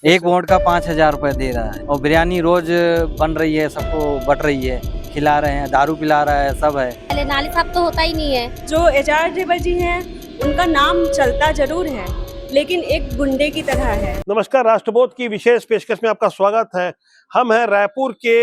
एक वोट का 5,000 रुपए दे रहा है और बिरयानी रोज बन रही है, सबको बट रही है, खिला रहे हैं, दारू पिला रहा है, सब है। पहले नाली साहब तो होता ही नहीं है। जो एजाज ढेबर जी हैं उनका नाम चलता जरूर है लेकिन एक गुंडे की तरह है। नमस्कार, राष्ट्रबोध की विशेष पेशकश में आपका स्वागत है। हम हैं रायपुर के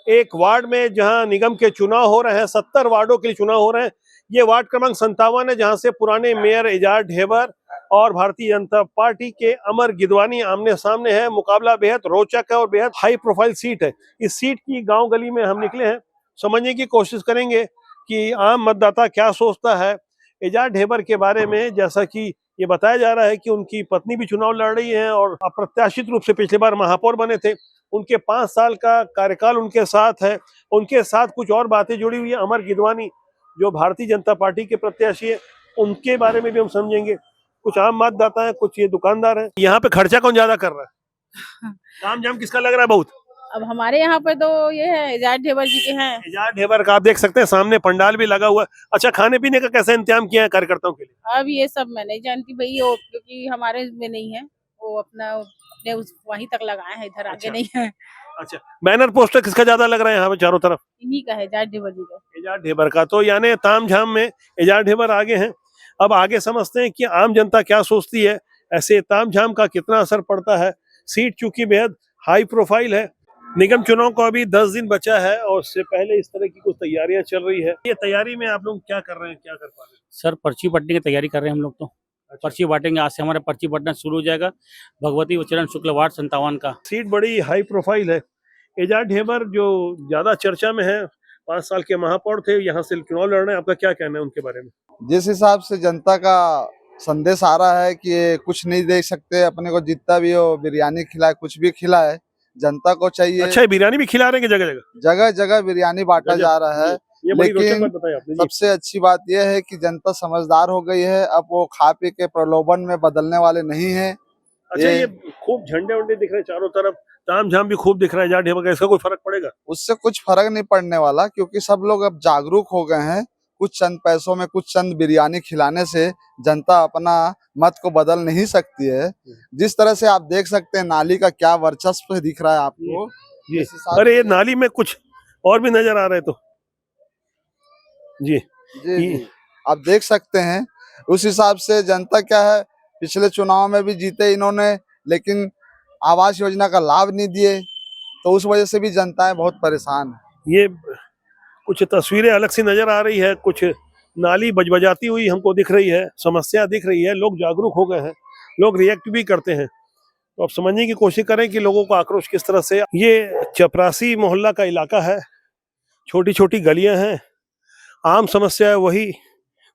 एक वार्ड में जहां निगम के चुनाव हो रहे हैं। 70 वार्डों के लिए चुनाव हो रहे हैं। ये वार्ड क्रमांक 57 है, जहां से पुराने मेयर एजाज ढेबर और भारतीय जनता पार्टी के अमर गिदवानी आमने सामने है। मुकाबला बेहद रोचक है और बेहद हाई प्रोफाइल सीट है। इस सीट की गांव गली में हम निकले हैं, समझने की कोशिश करेंगे कि आम मतदाता क्या सोचता है एजाज ढेबर के बारे में। जैसा कि ये बताया जा रहा है कि उनकी पत्नी भी चुनाव लड़ रही है और अप्रत्याशित रूप से पिछली बार महापौर बने थे। उनके 5 साल का कार्यकाल उनके साथ है। उनके साथ कुछ और बातें जुड़ी हुई है। अमर गिदवानी जो भारतीय जनता पार्टी के प्रत्याशी है, उनके बारे में भी हम समझेंगे। कुछ आम मतदाता है, कुछ ये दुकानदार है। यहाँ पे खर्चा कौन ज्यादा कर रहा है? काम जाम किसका लग रहा है बहुत? अब हमारे यहाँ पे तो ये है एजाज ढेबर जी के हैं। एजाज ढेबर का आप देख सकते हैं, सामने पंडाल भी लगा हुआ है। अच्छा, खाने पीने का कैसा इंतजाम किया है कार्यकर्ताओं के लिए? अब ये सब मैं नहीं जानती भाई, वो क्योंकि हमारे में नहीं है, वो अपने उस वहीं तक लगाए हैं, इधर आगे अच्छा। नहीं है। अच्छा, बैनर पोस्टर किसका ज्यादा लग रहा है यहाँ पे चारों तरफ? इन्हीं का है, एजाज ढेबर जी का। एजाज ढेबर का। तो यानी ताम झाम में एजाज ढेबर आगे हैं। अब आगे समझते हैं कि आम जनता क्या सोचती है, ऐसे ताम झाम का कितना असर पड़ता है। सीट चूंकि बेहद हाई प्रोफाइल है। निगम चुनाव को अभी 10 दिन बचा है और उससे पहले इस तरह की कुछ तैयारियां चल रही है। ये तैयारी में आप लोग क्या कर रहे हैं, क्या कर पा रहे हैं? सर पर्ची बांटने की तैयारी कर रहे हैं हम लोग। तो पर्ची बांटेंगे, आज से हमारा पर्ची बांटना शुरू हो जाएगा। भगवती उच्चरण शुक्ल वार्ड 57 का सीट बड़ी हाई प्रोफाइल है। एजाज ढेबर जो ज्यादा चर्चा में है, 5 साल के महापौर थे, यहाँ से चुनाव लड़ रहे हैं। आपका क्या कहना है उनके बारे में? जिस हिसाब से जनता का संदेश आ रहा है कि ये कुछ नहीं दे सकते, अपने को जितना भी हो बिरयानी खिलाए, कुछ भी खिलाए, जनता को चाहिए। अच्छा, बिरयानी भी खिला रहे हैं जगह जगह? जगह जगह बिरयानी बांटा जा रहा है। ये बड़ी रोचक लेकिन बात बताई आपने। सबसे अच्छी बात यह है कि जनता समझदार हो गई है। अब वो खा पी के प्रलोभन में बदलने वाले नहीं है। अच्छा, ये खूब झंडे वंडे दिख रहे हैं चारों तरफ, ताम झाम भी खूब दिख रहा है एजाज ढेबर का। इसका कोई फर्क पड़ेगा? उससे कुछ फर्क नहीं पड़ने वाला, क्योंकि सब लोग अब जागरूक हो गए हैं। कुछ चंद पैसों में, कुछ चंद बिरयानी खिलाने से जनता अपना मत को बदल नहीं सकती है। जिस तरह से आप देख सकते हैं, नाली का क्या वर्चस्व दिख रहा है आपको। जी। अरे ये नाली में कुछ और भी नजर आ रहे तो जी जी, आप देख सकते हैं। उस हिसाब से जनता क्या है, पिछले चुनाव में भी जीते इन्होंने, लेकिन आवास योजना का लाभ नहीं दिए, तो उस वजह से भी जनताएं बहुत परेशान है। ये कुछ तस्वीरें अलग सी नजर आ रही है। कुछ नाली बजबजाती हुई हमको दिख रही है, समस्या दिख रही है। लोग जागरूक हो गए हैं, लोग रिएक्ट भी करते हैं। तो अब समझने की कोशिश करें कि लोगों का आक्रोश किस तरह से। ये चपरासी मोहल्ला का इलाका है, छोटी छोटी गलियां हैं। आम समस्या है वही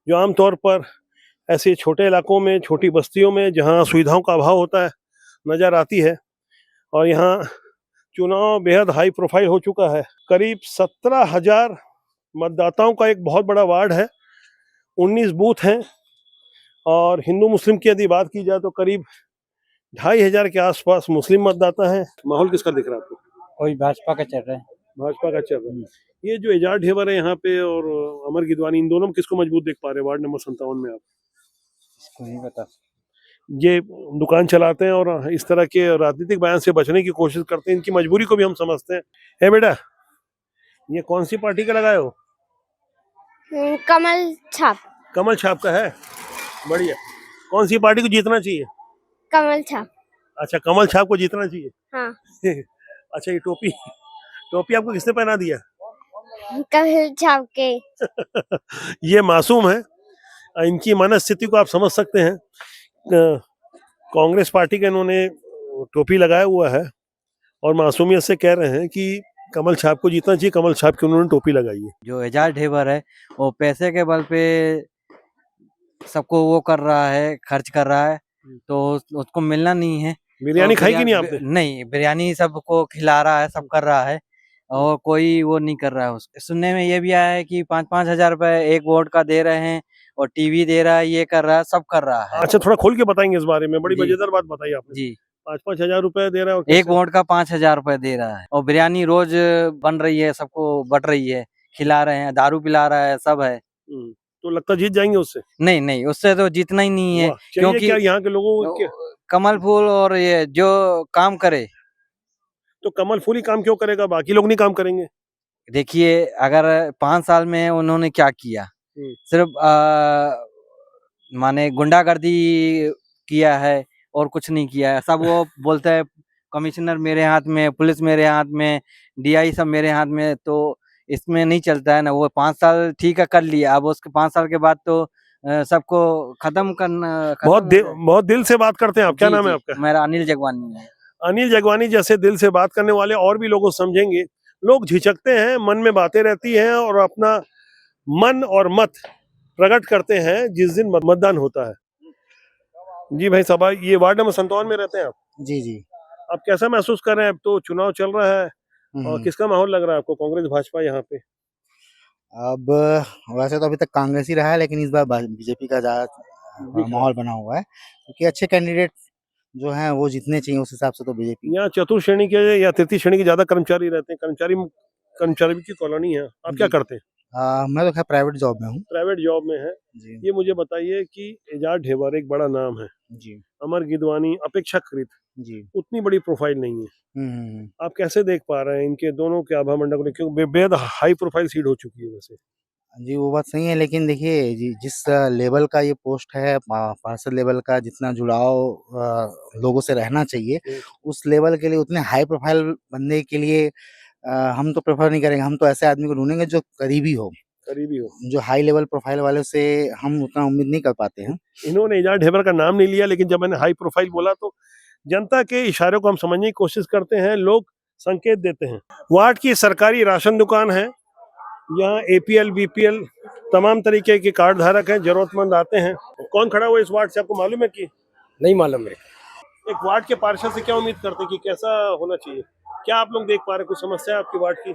जो आमतौर पर ऐसे छोटे इलाकों में, छोटी बस्तियों में, जहां सुविधाओं का अभाव होता है, नजर आती है। और यहाँ चुनाव बेहद हाई प्रोफाइल हो चुका है। करीब 17,000 मतदाताओं का एक बहुत बड़ा वार्ड है। 19 बूथ हैं और हिंदू मुस्लिम की यदि बात की जाए तो करीब 2,500 के आसपास मुस्लिम मतदाता हैं। माहौल किसका दिख रहा है आपको? कोई भाजपा का चल रहा है। भाजपा का चल रहा है। ये जो एजाज ढेबर है यहाँ पे और अमर गिदवानी, इन दोनों में किसको मजबूत देख पा रहे हैं वार्ड नंबर 57 में आप? इसको नहीं पता। ये दुकान चलाते हैं और इस तरह के राजनीतिक बयान से बचने की कोशिश करते हैं। इनकी मजबूरी को भी हम समझते हैं। है बेटा, ये कौन सी पार्टी का लगाए हो? कमल छाप। कमल छाप का है, बढ़िया। कौन सी पार्टी को जीतना चाहिए? कमल छाप। अच्छा, कमल छाप को जीतना चाहिए। हाँ। अच्छा, ये टोपी टोपी आपको किसने पहना दिया? कमल छाप के। ये मासूम है, इनकी मनस्थिति को आप समझ सकते हैं। कांग्रेस पार्टी का इन्होंने टोपी लगाया हुआ है और मासूमियत से कह रहे हैं कि कमल छाप को जीतना चाहिए। कमल छाप की उन्होंने टोपी लगाई है। जो एजाज ढेबर है वो पैसे के बल पे सबको वो कर रहा है, खर्च कर रहा है, तो उसको मिलना नहीं है। बिरयानी तो खाई कि नहीं आपने? नहीं, बिरयानी सबको खिला रहा है, सब कर रहा है और कोई वो नहीं कर रहा है। उसको सुनने में ये भी आया है कि 5-5 हजार रुपए एक वोट का दे रहे हैं और टीवी दे रहा है, ये कर रहा है, सब कर रहा है। अच्छा, थोड़ा खोल के बताएंगे इस बारे में। बड़ी जी। मजेदार बात बताई आपने। जी, 5-5 हजार रुपए दे रहा है और एक वोट का 5,000 रुपए दे रहा है और बिरयानी रोज बन रही है, सबको बट रही है, खिला रहे हैं, दारू पिला रहा है, सब है। तो लगता जीत जाएंगे उससे? नहीं, उससे तो जीतना ही नहीं है। चाहिए क्या यहाँ के लोगों के? कमल फूल और ये जो काम करे। तो कमल फूल ही काम क्यों करेगा, बाकी लोग नहीं काम करेंगे? देखिए अगर 5 साल में उन्होंने क्या किया, सिर्फ माने गुंडागर्दी किया है और कुछ नहीं किया है। सब वो बोलते हैं कमिश्नर मेरे हाथ में, पुलिस मेरे हाथ में, डीआई सब मेरे हाथ में, तो इसमें नहीं चलता है ना। वो 5 साल ठीक है कर लिया, अब उसके 5 साल के बाद तो सबको खत्म करना। बहुत दिल से बात करते हैं आप। क्या नाम है आपका? मेरा अनिल जगवानी है। अनिल जगवानी जैसे दिल से बात करने वाले और भी लोगों समझेंगे। लोग झिझकते हैं, मन में बातें रहती हैं और अपना मन और मत प्रकट करते हैं जिस दिन मतदान होता है। जी भाई साहब, ये वार्ड नंबर 57 में रहते हैं आप? जी जी। आप कैसा महसूस कर रहे हैं? अब तो चुनाव चल रहा है और किसका माहौल लग रहा है आपको, कांग्रेस भाजपा यहाँ पे? अब वैसे तो अभी तक कांग्रेस ही रहा है, लेकिन इस बार बीजेपी का ज्यादा माहौल बना हुआ है, क्योंकि अच्छे कैंडिडेट जो हैं वो जीतने चाहिए, उस हिसाब से तो बीजेपी। यहाँ चतुर्थ श्रेणी के या तृतीय श्रेणी के ज्यादा कर्मचारी रहते हैं, कर्मचारी की कॉलोनी है। आप क्या करते हैं? मैं तो खैर प्राइवेट जॉब में हूँ। प्राइवेट जॉब में है जी ये मुझे बताइए कि एजाज ढेबर एक बड़ा नाम है, जी अमर गिदवानी अपेक्षाकृत जी। उतनी बड़ी प्रोफाइल नहीं है। हम्म। आप कैसे देख पा रहे हैं इनके दोनों के आभा मंडल को, क्योंकि बेहद हाई प्रोफाइल सीट हो चुकी है वैसे? जी वो बात सही है, लेकिन देखिए जिस लेवल का ये पोस्ट है, पार्षद लेवल का, जितना जुड़ाव लोगों से रहना चाहिए, उस लेवल के लिए उतने हाई प्रोफाइल बनने के लिए हम तो प्रेफर नहीं करेंगे। हम तो ऐसे आदमी को ढूंढेंगे जो करीबी हो, जो हाई लेवल प्रोफाइल वाले से हम उतना उम्मीद नहीं कर पाते हैं। इन्होंने एजाज ढेबर का नाम नहीं लिया, लेकिन जब मैंने हाई प्रोफाइल बोला तो जनता के इशारों को हम समझने की कोशिश करते हैं, लोग संकेत देते हैं। वार्ड की सरकारी राशन दुकान है, यहाँ एपीएल बीपीएल तमाम तरीके के कार्ड धारक हैं, जरूरतमंद आते हैं। कौन खड़ा हुआ इस वार्ड से, आपको मालूम है कि नहीं? मालूम मेरे। एक वार्ड के पार्षद से क्या उम्मीद करते हैं कि कैसा होना चाहिए? क्या आप लोग देख पा रहे हैं, कुछ समस्या है आपकी वार्ड की?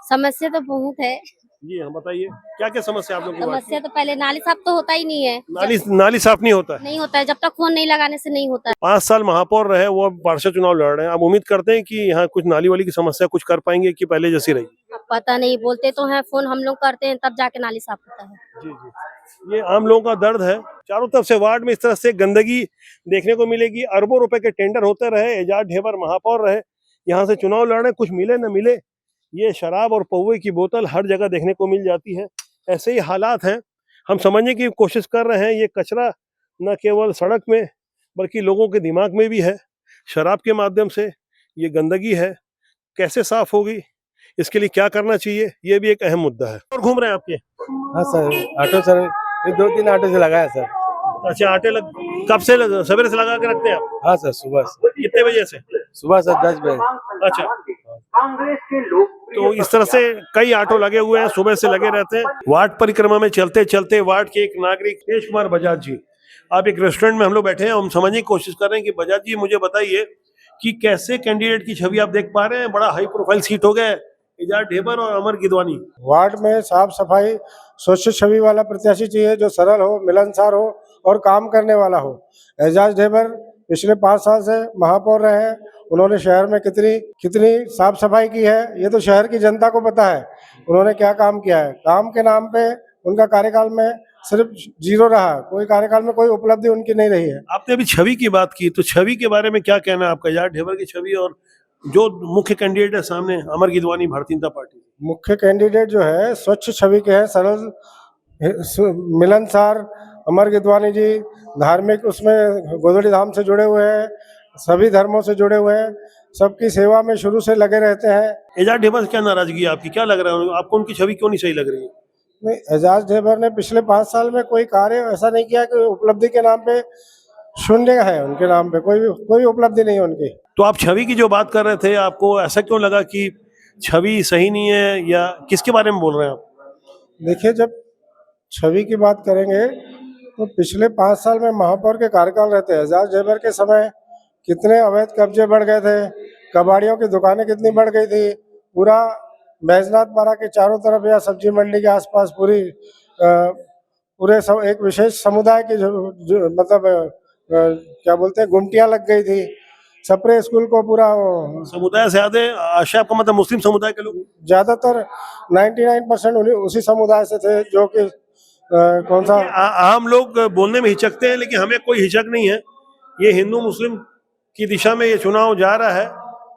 समस्या तो बहुत है। जी हाँ, बताइए क्या क्या समस्या आप लोग की वार्ड की? समस्या तो पहले नाली साफ तो होता ही नहीं है। नाली साफ नहीं होता है। नहीं होता है, जब तक फोन नहीं लगाने से नहीं होता है। 5 साल महापौर रहे, वो अब पार्षद चुनाव लड़ रहे हैं। आप उम्मीद करते हैं कि यहाँ कुछ नाली वाली की समस्या कुछ कर पाएंगे कि पहले जैसी रही? अब पता नहीं, बोलते तो हैं, फोन हम लोग करते हैं तब जाके नाली साफ होता है। जी जी, ये आम लोगों का दर्द है। चारों तरफ से वार्ड में इस तरह से गंदगी देखने को मिलेगी। अरबों रुपए के टेंडर होते रहे, एजाज ढेबर महापौर रहे, यहाँ से चुनाव लड़ रहे, कुछ मिले न मिले, ये शराब और पौवे की बोतल हर जगह देखने को मिल जाती है। ऐसे ही हालात हैं। हम समझने की कोशिश कर रहे हैं, ये कचरा न केवल सड़क में बल्कि लोगों के दिमाग में भी है। शराब के माध्यम से ये गंदगी है, कैसे साफ होगी, इसके लिए क्या करना चाहिए, ये भी एक अहम मुद्दा है। और घूम रहे हैं आपके? हाँ सर, ऑटो सर, ये 2-3 ऑटो से लगाया सर। अच्छा, आटे कब से सवेरे से लगा के रखते हैं आप? हाँ सर, सुबह से। कितने बजे से? सुबह सर 10 बजे। अच्छा, तो इस तरह से कई ऑटो लगे हुए हैं, सुबह से लगे रहते हैं। वार्ड परिक्रमा में चलते चलते वार्ड के एक नागरिक तेज कुमार बजाज जी, आप एक रेस्टोरेंट में हम लोग बैठे हैं, हम समझने की कोशिश कर रहे हैं कि बजाज जी मुझे बताइए कि कैसे कैंडिडेट की छवि आप देख पा रहे हैं? बड़ा हाई प्रोफाइल सीट हो गया है, एजाज ढेबर और अमर गिदवानी। वार्ड में साफ सफाई स्वच्छ छवि वाला प्रत्याशी चाहिए, जो सरल हो, मिलनसार हो और काम करने वाला हो। एजाज ढेबर पिछले 5 साल से महापौर रहे हैं। उन्होंने शहर में कितनी साफ सफाई की है, ये तो शहर की जनता को पता है। उन्होंने क्या काम किया है, काम के नाम पे उनका कार्यकाल में सिर्फ 0 रहा, कोई कार्यकाल में कोई उपलब्धि उनकी नहीं रही है। आपने अभी छवि की बात की, तो छवि के बारे में क्या कहना है आपका? एजाज ढेबर की छवि और जो मुख्य कैंडिडेट है सामने, अमर गिदवानी भारतीय जनता पार्टी। मुख्य कैंडिडेट जो है स्वच्छ छवि के हैं, सरल मिलनसार। अमर गिदवानी जी धार्मिक उसमें गोदड़ी धाम से जुड़े हुए हैं, सभी धर्मों से जुड़े हुए हैं, सबकी सेवा में शुरू से लगे रहते हैं। एजाज ढेबर से क्या नाराजगी है आपकी? क्या लग रहा है आपको, उनकी छवि क्यों नहीं सही लग रही है? नहीं, एजाज ढेबर ने पिछले 5 साल में कोई कार्य ऐसा नहीं किया कि उपलब्धि के नाम पे शून्य है, उनके नाम पे कोई उपलब्धि नहीं है उनकी। तो आप छवि की जो बात कर रहे थे, आपको ऐसा क्यों लगा कि छवि सही नहीं है, या किसके बारे में बोल रहे हैं आप? देखिए, जब छवि की बात करेंगे तो पिछले 5 साल में महापौर के कार्यकाल रहते हैं, एजाज ढेबर के समय कितने अवैध कब्जे बढ़ गए थे, कबाड़ियों की दुकानें कितनी बढ़ गई थी, पूरा बैजनाथ पारा के चारों तरफ या सब्जी मंडी के आसपास पूरे एक विशेष समुदाय की जो मतलब क्या बोलते हैं, गुमटियां लग गई थी। सप्रे स्कूल को पूरा समुदाय से ज्यादा आशा आपका मतलब मुस्लिम समुदाय के लोग? ज्यादातर 99% उसी समुदाय से थे, जो कि कौन सा आम लोग बोलने में हिचकते हैं, लेकिन हमें कोई हिचक नहीं है। ये हिंदू मुस्लिम की दिशा में ये चुनाव जा रहा है।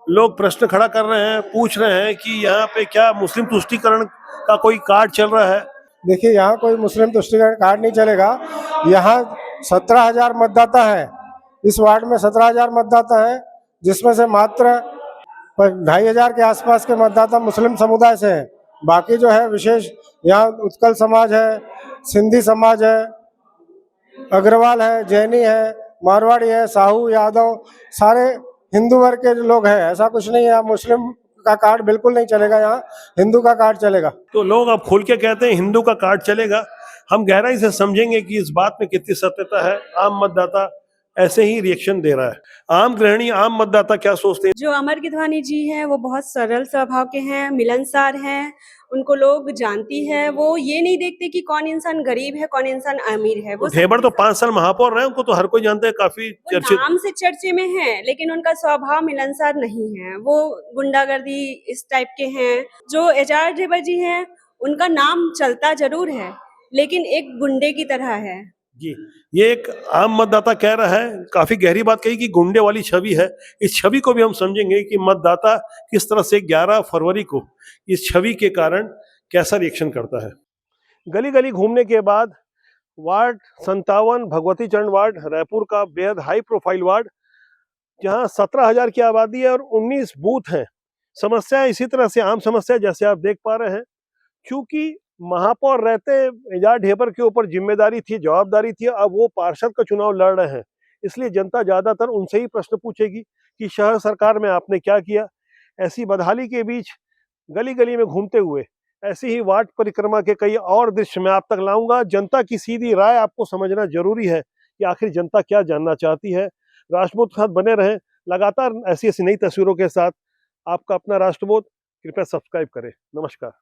लोग प्रश्न खड़ा कर रहे हैं, पूछ रहे हैं कि यहाँ पे क्या मुस्लिम तुष्टीकरण का कोई कार्ड चल रहा है। देखिए, यहाँ कोई मुस्लिम तुष्टीकरण कार्ड नहीं चलेगा। यहाँ 17,000 मतदाता है, इस वार्ड में 17,000 मतदाता है, जिसमें से मात्र 2,500 के आसपास के मतदाता मुस्लिम समुदाय से हैं। बाकी जो है विशेष यहाँ उत्कल समाज है, सिंधी समाज है, अग्रवाल है, जैनी है, मारवाड़ी है, साहू, यादव, सारे हिंदू वर्ग के लोग हैं। ऐसा कुछ नहीं है मुस्लिम का कार्ड बिल्कुल नहीं चलेगा, यहाँ हिंदू का कार्ड चलेगा। तो लोग अब खुल के कहते हैं हिंदू का कार्ड चलेगा। हम गहराई से समझेंगे कि इस बात में कितनी सत्यता है। आम मतदाता ऐसे ही रिएक्शन दे रहा है। आम गृहिणी, आम मतदाता क्या सोचते हैं? जो अमर गिधवानी जी हैं वो बहुत सरल स्वभाव के हैं, मिलनसार हैं, उनको लोग जानती है। वो ये नहीं देखते कि कौन इंसान गरीब है, कौन इंसान अमीर है। वो ढेबर तो 5 साल महापौर रहे, उनको तो हर कोई जानता है, काफी चर्चित। नाम से चर्चे में है, लेकिन उनका स्वभाव मिलनसार नहीं है। वो गुंडागर्दी इस टाइप के हैं। जो एजाज ढेबर जी हैं, उनका नाम चलता जरूर है, लेकिन एक गुंडे की तरह है। जी, ये एक आम मतदाता कह रहा है, काफी गहरी बात कही कि गुंडे वाली छवि है। इस छवि को भी हम समझेंगे कि मतदाता किस तरह से 11 फरवरी को इस छवि के कारण कैसा रिएक्शन करता है। गली गली घूमने के बाद वार्ड 57 भगवती चरण वार्ड, रायपुर का बेहद हाई प्रोफाइल वार्ड, जहां 17,000 की आबादी है और 19 बूथ हैं। समस्या इसी तरह से आम समस्या जैसे आप देख पा रहे हैं। क्योंकि महापौर रहते एजाज ढेबर के ऊपर जिम्मेदारी थी, जवाबदारी थी, अब वो पार्षद का चुनाव लड़ रहे हैं, इसलिए जनता ज्यादातर उनसे ही प्रश्न पूछेगी कि शहर सरकार में आपने क्या किया। ऐसी बदहाली के बीच गली गली में घूमते हुए ऐसी ही वार्ड परिक्रमा के कई और दृश्य मैं आप तक लाऊंगा। जनता की सीधी राय आपको समझना जरूरी है कि आखिर जनता क्या जानना चाहती है। राष्ट्रबोध के साथ बने रहें, लगातार ऐसी ऐसी नई तस्वीरों के साथ। आपका अपना राष्ट्रबोध, कृपया सब्सक्राइब करें। नमस्कार।